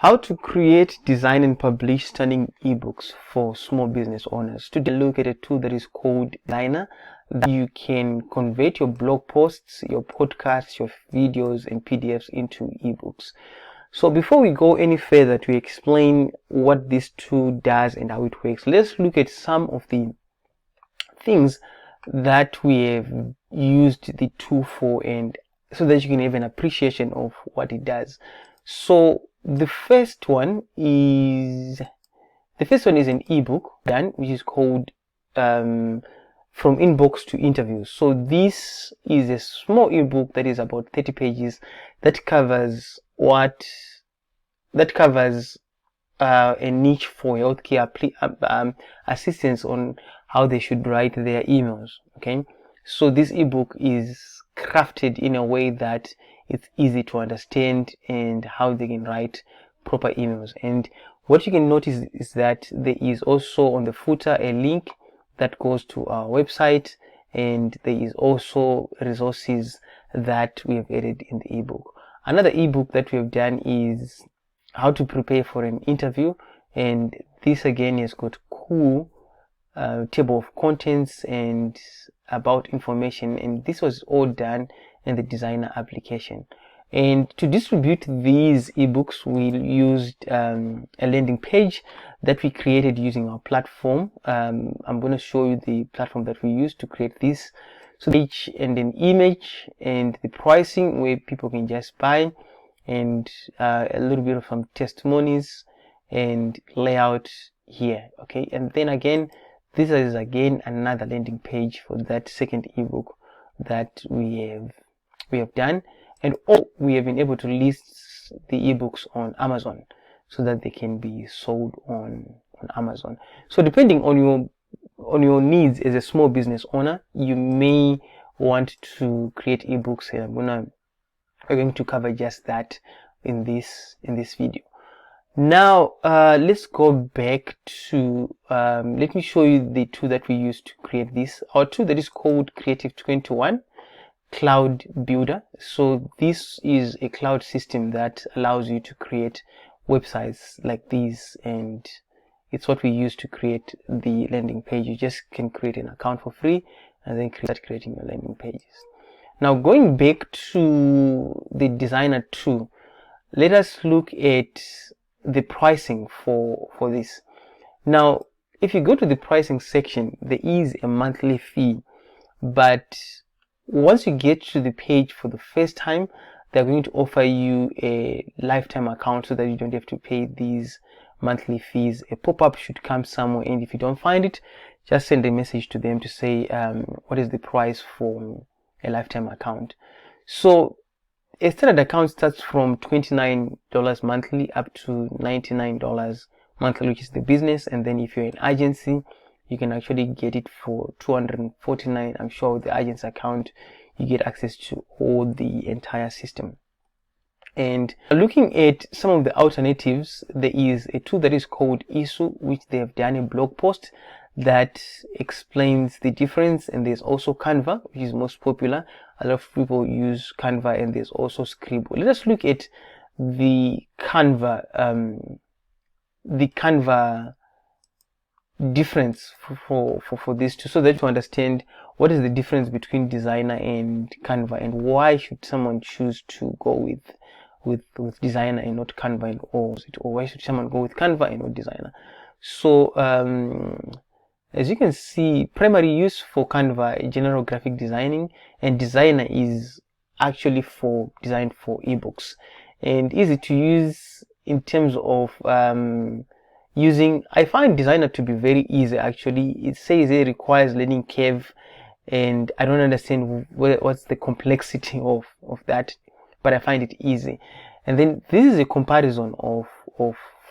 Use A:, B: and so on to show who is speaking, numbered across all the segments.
A: How to create, design, and publish stunning ebooks for small business owners. Today, look at a tool that is called Designrr, that you can convert your blog posts, your podcasts, your videos, and PDFs into ebooks. So before we go any further to explain what this tool does and how it works, let's look at some of the things that we have used the tool for, and so that you can have an appreciation of what it does. So the first one is an ebook done, which is called From Inbox to Interviews. So this is a small ebook that is about 30 pages that covers a niche for healthcare assistants on how they should write their emails. Okay, so this ebook is crafted in a way that it's easy to understand and how they can write proper emails. And what you can notice is that there is also on the footer a link that goes to our website, and there is also resources that we have added in the ebook. Another ebook that we have done is how to prepare for an interview, and this again has got cool table of contents and about information, and this was all done in the Designrr application. And to distribute these ebooks, we used a landing page that we created using our platform. I'm going to show you the platform that we used to create this. So page and an image and the pricing where people can just buy, and a little bit of some testimonies and layout here. Okay, and then again, this is again another landing page for that second ebook that we have done. And we have been able to list the ebooks on Amazon so that they can be sold on Amazon. So depending on your needs as a small business owner, you may want to create ebooks, and I'm going to cover just that in this video. Now let's go back to let me show you the tool that we used to create this. Our tool that is called Creative 21 Cloud Builder. So this is a cloud system that allows you to create websites like these, and it's what we use to create the landing page. You just can create an account for free and then start creating your landing pages. Now going back to the Designrr tool, let us look at the pricing for this. Now if you go to the pricing section, there is a monthly fee, but once you get to the page for the first time, they're going to offer you a lifetime account so that you don't have to pay these monthly fees. A pop-up should come somewhere, and if you don't find it, just send a message to them to say what is the price for a lifetime account. So a standard account starts from $29 monthly up to $99 monthly, which is the business. And then if you're an agency, you can actually get it for $249. I'm sure with the agent's account, you get access to all the entire system. And looking at some of the alternatives, there is a tool that is called Isu, which they have done a blog post that explains the difference. And there's also Canva, which is most popular. A lot of people use Canva, and there's also Scribble. Let us look at the Canva difference for these two, so that you understand what is the difference between Designrr and Canva, and why should someone choose to go with Designrr and not Canva, or why should someone go with Canva and not Designrr. So as you can see, primary use for Canva, general graphic designing, and Designrr is actually designed for ebooks, and easy to use in terms of using. I find Designrr to be very easy. Actually, it says it requires learning curve, and I don't understand what's the complexity of that, but I find it easy. And then this is a comparison of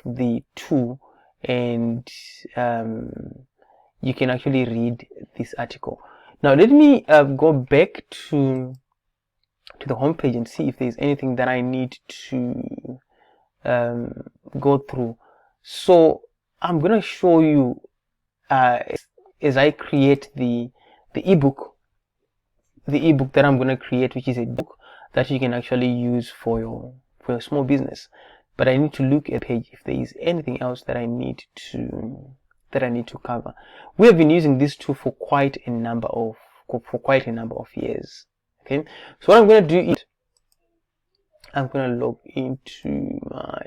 A: the two, and you can actually read this article. Now let me go back to the homepage and see if there's anything that I need to go through. So I'm going to show you as I create the ebook that I'm going to create, which is a book that you can actually use for your small business. but I need to look at the page if there is anything else that I need to cover. We have been using this tool for quite a number of years. Okay, so what I'm going to do is I'm going to log into my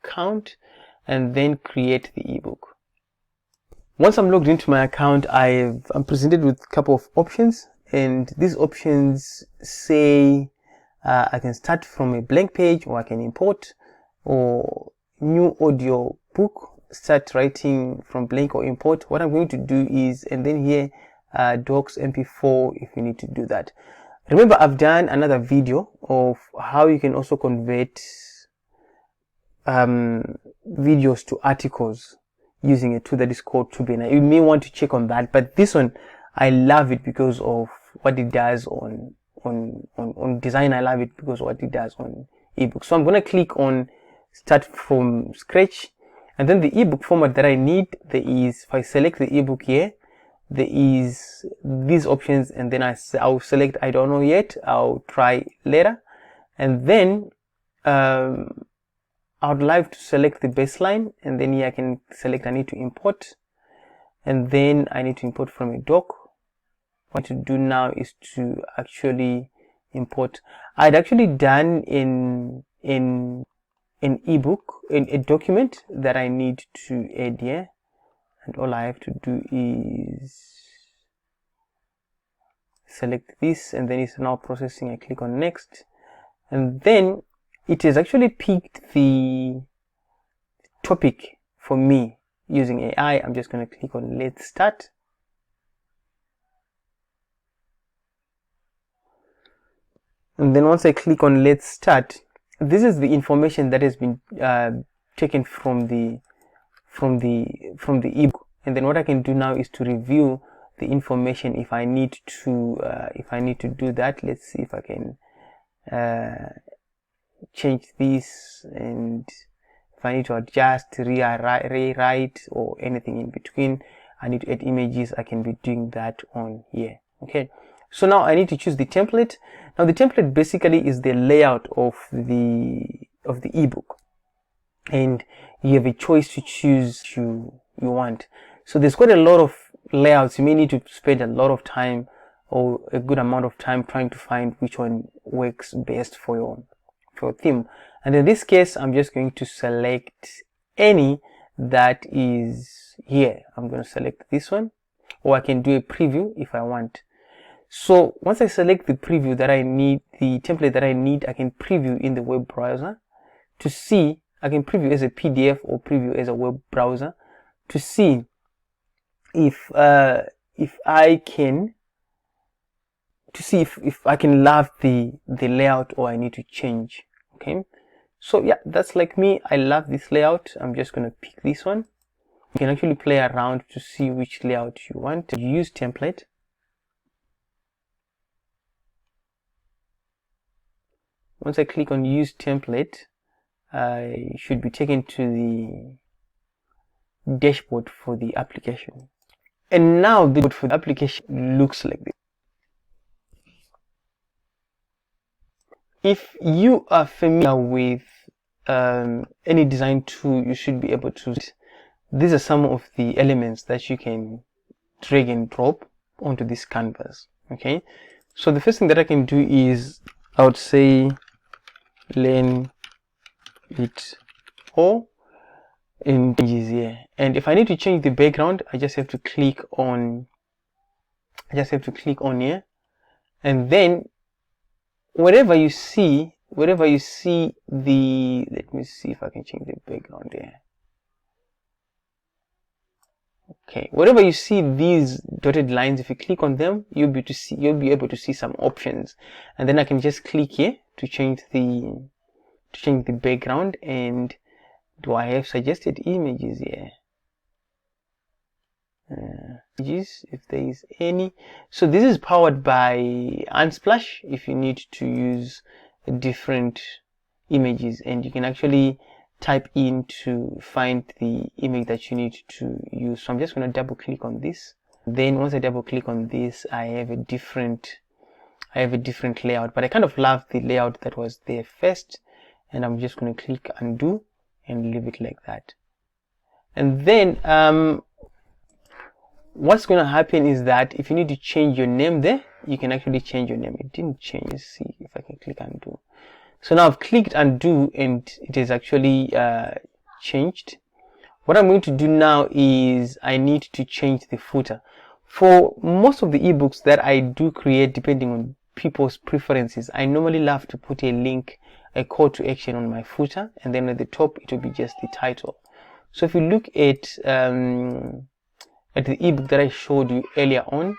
A: account and then create the ebook. Once I'm logged into my account, I'm presented with a couple of options, and these options say I can start from a blank page, or I can import, or new audio book, start writing from blank or import. What I'm going to do is, and then here docs, mp4 if you need to do that. Remember, I've done another video of how you can also convert videos to articles using a tool that is called Tubena. You may want to check on that, but this one, I love it because of what it does on design. I love it because of what it does on ebook. So I'm going to click on start from scratch, and then the ebook format that I need, there is, if I select the ebook here, there is these options, and then I'll select I don't know yet, I'll try later, and then I would like to select the baseline, and then here I can select I need to import, and then I need to import from a doc. What to do now is to actually import. I'd actually done in ebook, in a document that I need to add here, and all I have to do is select this, and then it's now processing. I click on next, and then it has actually picked the topic for me using AI. I'm just going to click on let's start. And then once I click on let's start, this is the information that has been taken from the ebook. And then what I can do now is to review the information if I need to do that. Let's see if I can change this, and if I need to adjust, rewrite, or anything in between, I need to add images, I can be doing that on here. Okay, so now I need to choose the template. Now the template basically is the layout of the ebook, and you have a choice to choose you want. So there's quite a lot of layouts. You may need to spend a lot of time, or a good amount of time, trying to find which one works best for your theme. And in this case, I'm just going to select any that is here. I'm going to select this one, or I can do a preview if I want. So once I select the preview that I need, the template that I need, I can preview in the web browser to see. I can preview as a PDF or preview as a web browser to see if I can love the layout, or I need to change. Okay, so yeah, that's like me. I love this layout. I'm just going to pick this one. You can actually play around to see which layout you want. Use template. Once I click on use template, I should be taken to the dashboard for the application. And now the dashboard for the application looks like this. If you are familiar with any design tool, you should be able to. These are some of the elements that you can drag and drop onto this canvas. Okay, so the first thing that I can do is, I would say, learn it all in changes here. And if I need to change the background, I just have to click on here, and then wherever you see the, let me see if I can change the background there. Okay, wherever you see these dotted lines, if you click on them, you'll be able to see some options, and then I can just click here to change the background. And do I have suggested images here? Images, if there is any. So this is powered by Unsplash. If you need to use different images, and you can actually type in to find the image that you need to use. So I'm just going to double click on this. Then once I double click on this, I have a different layout, but I kind of love the layout that was there first. and I'm just going to click undo and leave it like that. And then what's going to happen is that if you need to change your name there, you can actually change your name. It didn't change. Let's see if I can click undo. So now I've clicked undo and it is actually changed. What I'm going to do now is I need to change the footer. For most of the ebooks that I do create, depending on people's preferences, I normally love to put a link, a call to action on my footer, and then at the top it will be just the title. So if you look at the ebook that I showed you earlier on,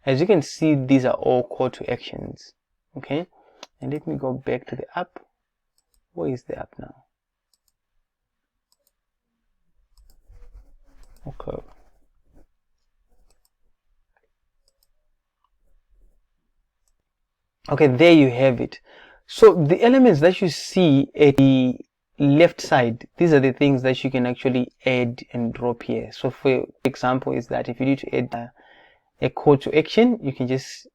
A: as you can see, these are all call to actions. Okay, and let me go back to the app. Where is the app now? Okay. Okay, there you have it. So the elements that you see at the left side, these are the things that you can actually add and drop here. So for example, is that if you need to add a call to action, you can just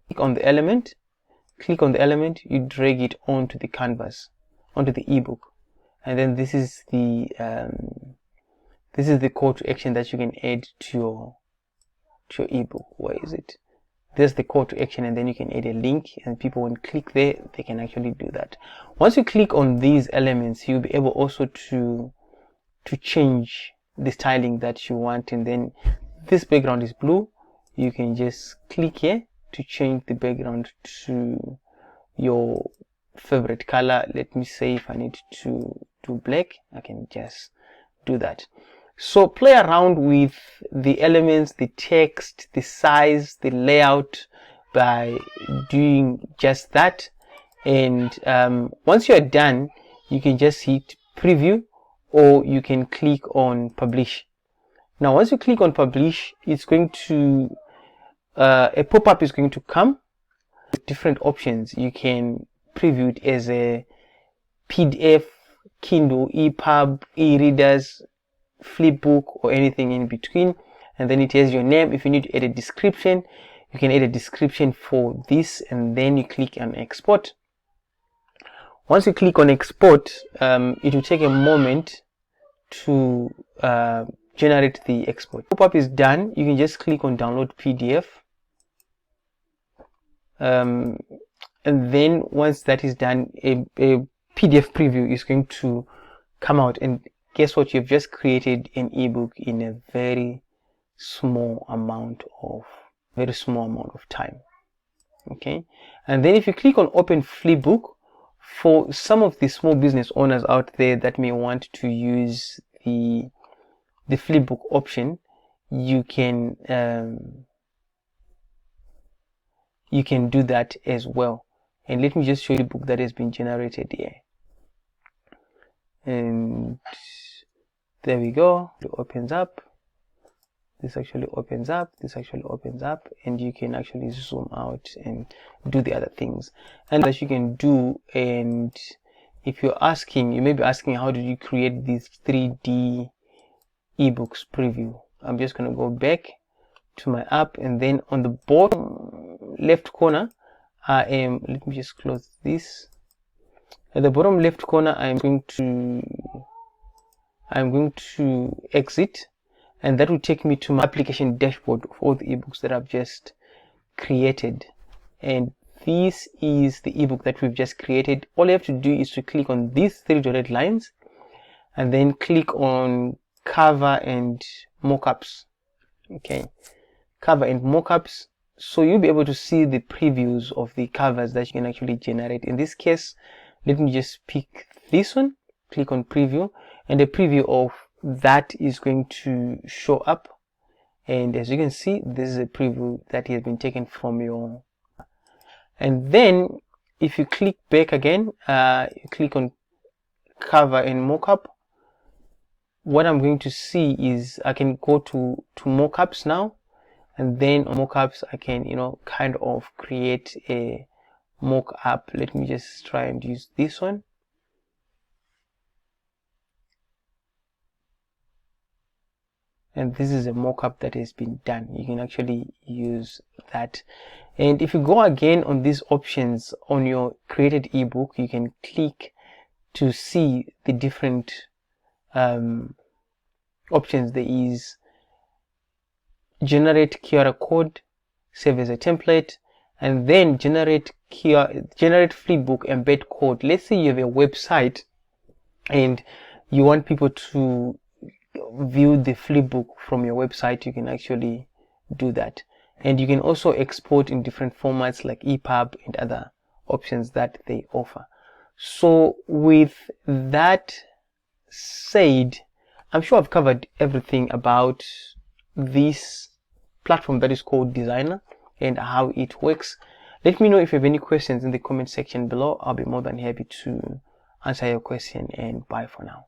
A: click on the element, you drag it onto the canvas, onto the ebook, and then this is the call to action that you can add to your ebook. Where is it? There's the call to action, and then you can add a link, and people, when click there, they can actually do that. Once you click on these elements, you'll be able also to change the styling that you want. And then this background is blue, you can just click here to change the background to your favorite color. Let me say if I need to do black, I can just do that. So play around with the elements, the text, the size, the layout by doing just that. And once you are done, you can just hit preview, or you can click on publish. Now once you click on publish, it's going to a pop-up is going to come with different options. You can preview it as a PDF, Kindle, EPUB, e-readers, flipbook, or anything in between. And then it has your name. If you need to add a description, you can add a description for this, and then you click on export. Once you click on export, it will take a moment to generate the export. Pop-up is done. You can just click on download PDF, and then once that is done, a PDF preview is going to come out, and guess what? You've just created an ebook in a very small amount of time. Okay, and then if you click on open flipbook, for some of the small business owners out there that may want to use the flipbook option, you can do that as well. And let me just show you the book that has been generated here. And there we go. It opens up. This actually opens up. This actually opens up, and you can actually zoom out and do the other things and that you can do. And if you're asking, you may be asking, how did you create this 3D ebooks preview? I'm just going to go back to my app, and then on the bottom left corner, let me just close this. At the bottom left corner, I'm going to exit, and that will take me to my application dashboard of all the ebooks that I've just created. And this is the ebook that we've just created. All you have to do is to click on these three dotted lines, and then click on cover and mockups. Okay, cover and mockups. So you'll be able to see the previews of the covers that you can actually generate. In this case, let me just pick this one, click on preview, and the preview of that is going to show up. And as you can see, this is a preview that has been taken from your. And then if you click back again, you click on cover and mockup, what I'm going to see is I can go to mockups now, and then on mockups I can kind of create a mock-up. Let me just try and use this one. And this is a mock-up that has been done. You can actually use that. And if you go again on these options on your created ebook, you can click to see the different options. There is generate QR code, save as a template, and then generate flipbook embed code. Let's say you have a website and you want people to view the flipbook from your website. You can actually do that, and you can also export in different formats like EPUB and other options that they offer. So with that said, I'm sure I've covered everything about this platform that is called Designrr and how it works. Let me know if you have any questions in the comment section below. I'll be more than happy to answer your question, and bye for now.